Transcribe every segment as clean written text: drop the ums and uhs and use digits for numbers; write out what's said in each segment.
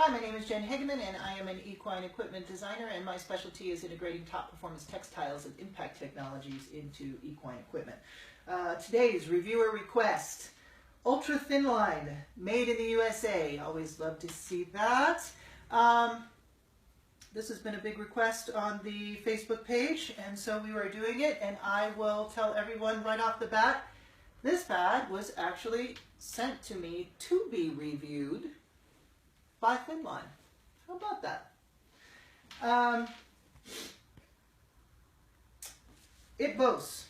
Hi, my name is Jen Hageman, and I am an equine equipment designer, and my specialty is integrating top performance textiles and impact technologies into equine equipment. Today's reviewer request, ultra thin line, made in the USA. Always love to see that. This has been a big request on the Facebook page, and so we were doing it, and I will tell everyone right off the bat, this pad was actually sent to me to be reviewed by Thinline. How about that? It boasts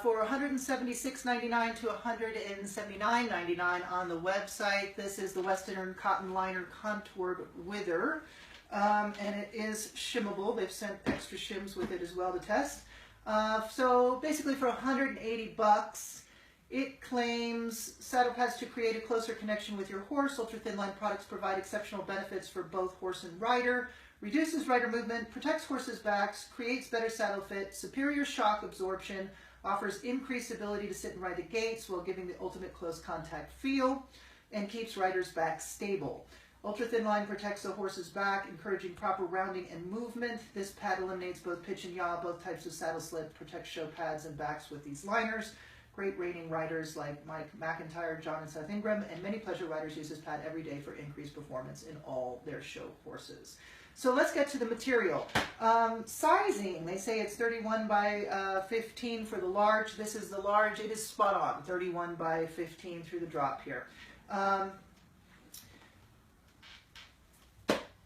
for $176.99 to $179.99 on the website. This is the Western Cotton Liner Contoured Wither, and it is shimmable. They've sent extra shims with it as well to test. So basically for 180 bucks, it claims saddle pads to create a closer connection with your horse. Ultra thin line products provide exceptional benefits for both horse and rider, reduces rider movement, protects horses' backs, creates better saddle fit, superior shock absorption, offers increased ability to sit and ride the gaits while giving the ultimate close contact feel, and keeps riders' backs stable. Ultra thin line protects the horse's back, encouraging proper rounding and movement. This pad eliminates both pitch and yaw, both types of saddle slip, protects show pads and backs with these liners. Great rating riders like Mike McIntyre, John and Seth Ingram, and many pleasure riders use this pad every day for increased performance in all their show horses. So let's get to the material. Sizing, they say it's 31 by 15 for the large. This is the large. It is spot on, 31 by 15 through the drop here.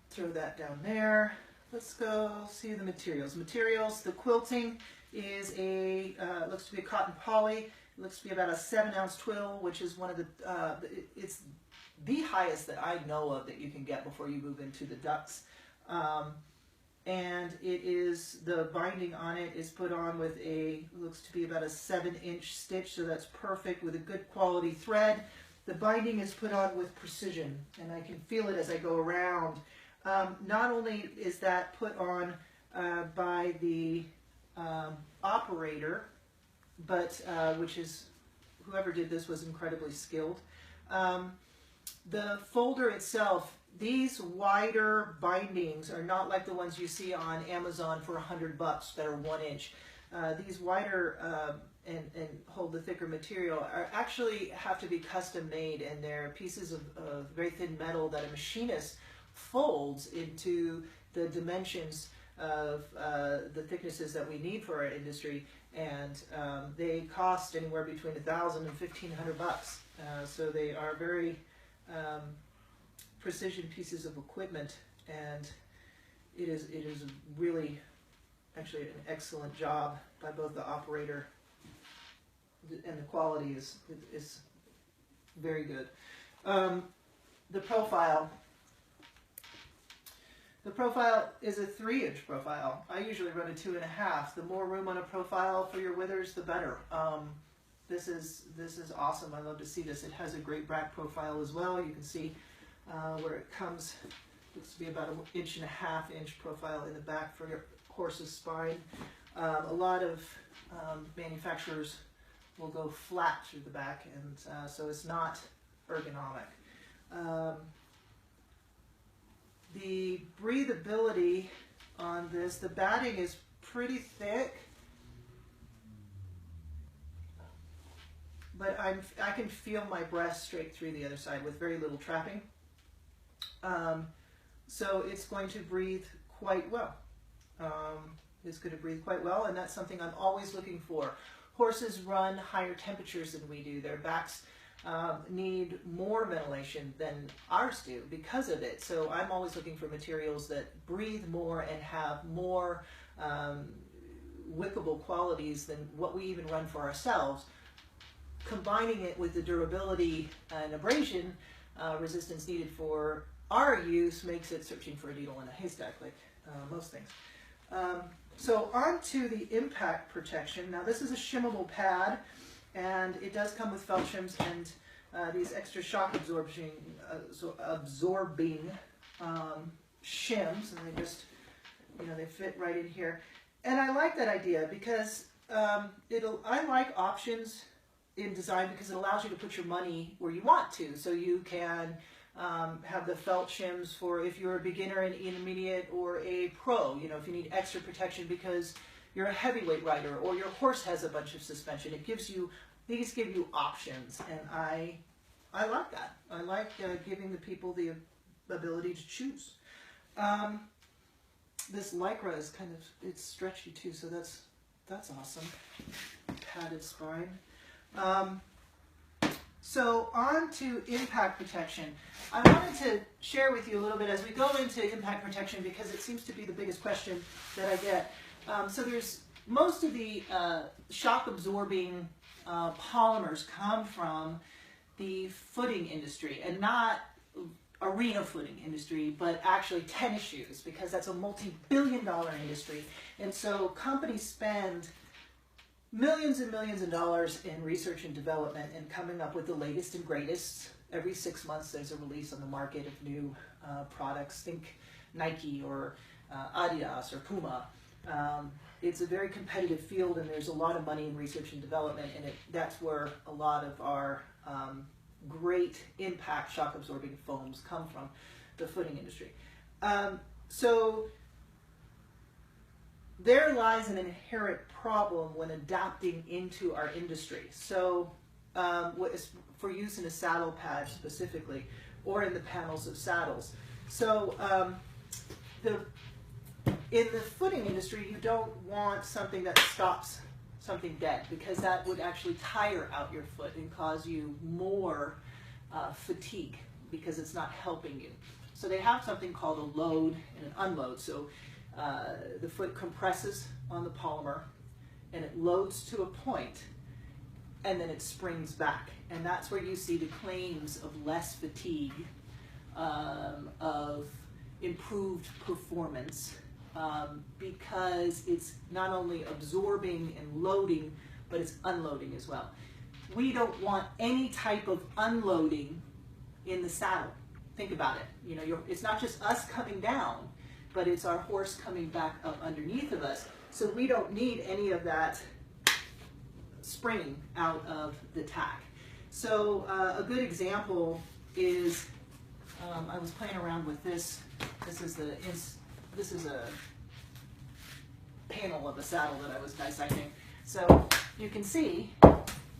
Throw that down there. Let's go see the materials. Materials, the quilting is a, looks to be a cotton poly. It looks to be about a 7-ounce twill, which is one of the, it's the highest that I know of that you can get before you move into the ducks. And it is, the binding on it is put on with a, looks to be about a 7-inch stitch, so that's perfect with a good quality thread. The binding is put on with precision, and I can feel it as I go around. Not only is that put on by the operator, but which is, whoever did this was incredibly skilled. The folder itself, these wider bindings are not like the ones you see on Amazon for $100 that are 1 inch. These wider and hold the thicker material are actually have to be custom made, and they're pieces of very thin metal that a machinist folds into the dimensions of the thicknesses that we need for our industry, and they cost anywhere between $1,000 and $1,500. So they are very precision pieces of equipment, and it is really actually an excellent job by both the operator, and the quality is very good. The profile. The profile is a 3-inch profile. I usually run a 2.5. The more room on a profile for your withers, the better. This is awesome. I love to see this. It has a great back profile as well. You can see where it comes. Looks to be about an 1.5-inch profile in the back for your horse's spine. A lot of manufacturers will go flat through the back, and so it's not ergonomic. The breathability on this, the batting is pretty thick, but I can feel my breath straight through the other side with very little trapping. So it's going to breathe quite well. It's going to breathe quite well, and that's something I'm always looking for. Horses run higher temperatures than we do. Their backs need more ventilation than ours do because of it. So I'm always looking for materials that breathe more and have more wickable qualities than what we even run for ourselves. Combining it with the durability and abrasion resistance needed for our use makes it searching for a needle in a haystack, like most things. So on to the impact protection. Now this is a shimmable pad, and it does come with felt shims and these extra shock absorbing shims, and they just, they fit right in here. And I like that idea because I like options in design because it allows you to put your money where you want to. So you can have the felt shims for if you're a beginner, an intermediate, or a pro. You know, if you need extra protection because you're a heavyweight rider or your horse has a bunch of suspension. It gives you, these give you options, and I like that. I like giving the people the ability to choose. This Lycra is kind of, it's stretchy too, so that's awesome. Padded spine. So on to impact protection. I wanted to share with you a little bit as we go into impact protection because it seems to be the biggest question that I get. So there's most of the shock absorbing polymers come from the footing industry, and not arena footing industry, but actually tennis shoes, because that's a multi-billion-dollar industry. And so companies spend millions and millions of dollars in research and development and coming up with the latest and greatest. Every 6 months there's a release on the market of new products. Think Nike or Adidas or Puma. It's a very competitive field, and there's a lot of money in research and development, and that's where a lot of our great impact shock absorbing foams come from, the footing industry. So there lies an inherent problem when adapting into our industry. So what is for use in a saddle pad specifically, or in the panels of saddles. So in the footing industry, you don't want something that stops something dead, because that would actually tire out your foot and cause you more fatigue because it's not helping you. So they have something called a load and an unload. So the foot compresses on the polymer and it loads to a point, and then it springs back. And that's where you see the claims of less fatigue, of improved performance, because it's not only absorbing and loading, but it's unloading as well. We don't want any type of unloading in the saddle. Think about it. You know, it's not just us coming down, but it's our horse coming back up underneath of us. So we don't need any of that springing out of the tack. So a good example is, I was playing around with this. This is a panel of a saddle that I was dissecting. So you can see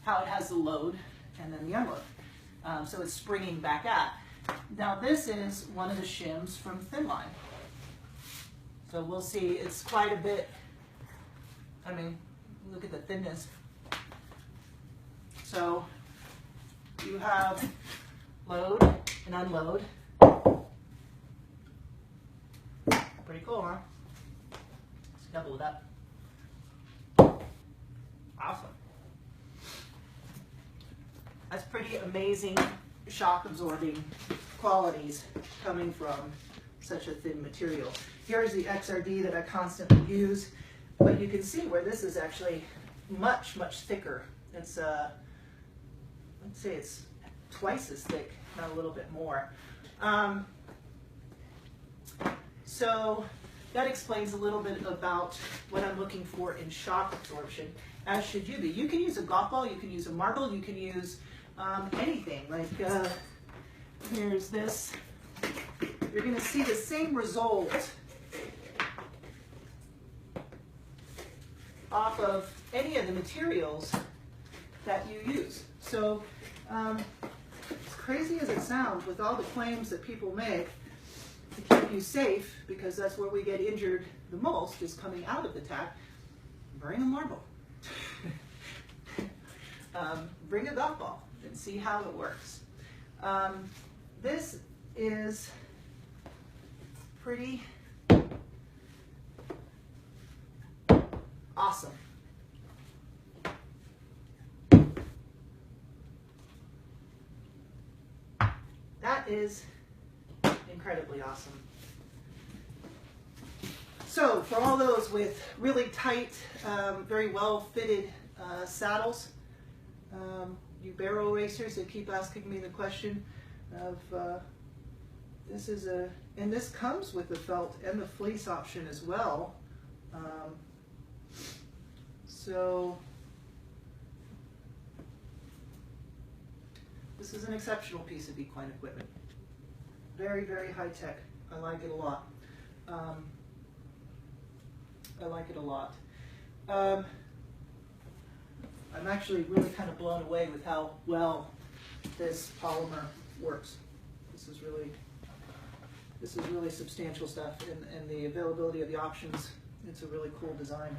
how it has the load and then the unload. So it's springing back at. Now this is one of the shims from Thinline. So we'll see it's quite a bit, I mean, look at the thinness. So you have load and unload. Pretty cool, huh? Let's double it up. Awesome. That's pretty amazing shock absorbing qualities coming from such a thin material. Here's the XRD that I constantly use, but you can see where this is actually much, much thicker. It's, let's say it's twice as thick, not a little bit more. So that explains a little bit about what I'm looking for in shock absorption, as should you be. You can use a golf ball, you can use a marble, you can use anything. Like here's this. You're going to see the same result off of any of the materials that you use. So as crazy as it sounds, with all the claims that people make to keep you safe, because that's where we get injured the most, is coming out of the tack, bring a marble. Bring a golf ball and see how it works. This is pretty awesome. That is incredibly awesome. So for all those with really tight, very well fitted saddles, you barrel racers that keep asking me the question of this is a, and this comes with the felt and the fleece option as well. So this is an exceptional piece of equine equipment. Very, very high tech. I like it a lot. I like it a lot. I'm actually really kind of blown away with how well this polymer works. This is really substantial stuff, and the availability of the options. It's a really cool design.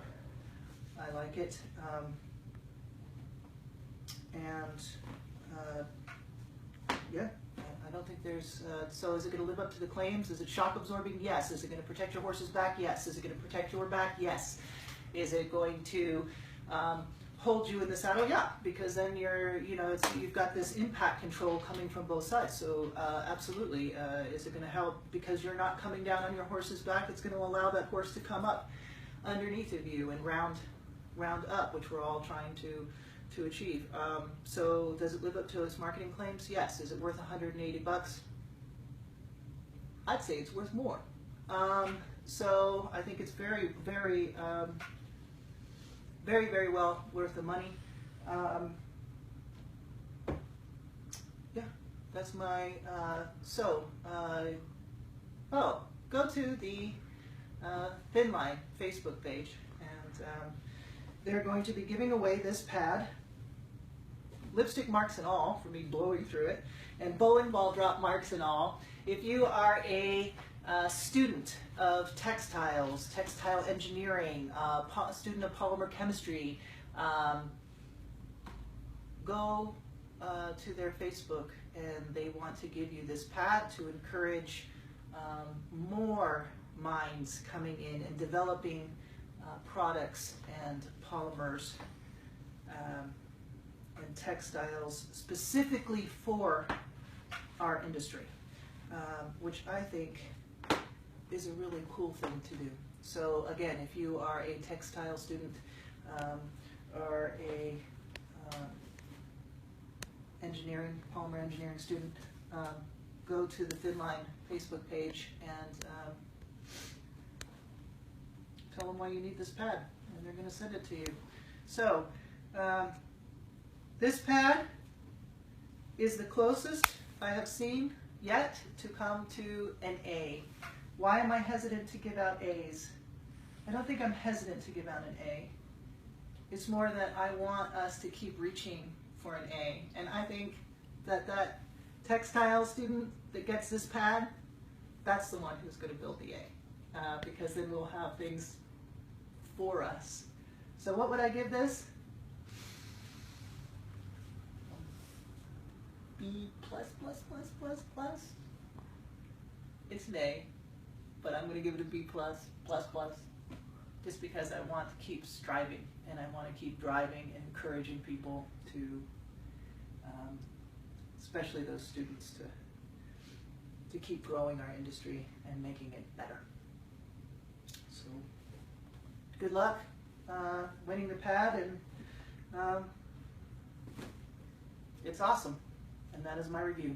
I like it. Yeah, I don't think there's, so is it going to live up to the claims? Is it shock absorbing? Yes. Is it going to protect your horse's back? Yes. Is it going to protect your back? Yes. Is it going to hold you in the saddle? Yeah, because then you've got this impact control coming from both sides. So absolutely, is it going to help because you're not coming down on your horse's back? It's going to allow that horse to come up underneath of you and round up, which we're all trying to achieve. So does it live up to its marketing claims? Yes. Is it worth $180? I'd say it's worth more. So I think it's very, very, very, very well worth the money. Yeah, that's my, go to the Thinline Facebook page, and they're going to be giving away this pad, lipstick marks and all, for me blowing through it, and bowling ball drop marks and all. If you are a student of textiles, textile engineering, student of polymer chemistry, go to their Facebook, and they want to give you this pad to encourage more minds coming in and developing products and polymers and textiles specifically for our industry, which I think is a really cool thing to do. So again, if you are a textile student or a polymer engineering student, go to the Thinline Facebook page and tell them why you need this pad, and they're going to send it to you. So this pad is the closest I have seen yet to come to an A. Why am I hesitant to give out A's? I don't think I'm hesitant to give out an A. It's more that I want us to keep reaching for an A. And I think that that textile student that gets this pad, that's the one who's going to build the A. Because then we'll have things for us. So what would I give this? B plus plus plus plus plus. It's an A, but I'm going to give it a B plus plus plus, just because I want to keep striving and I want to keep driving and encouraging people to, especially those students, to keep growing our industry and making it better. So good luck winning the pad, and it's awesome. And that is my review.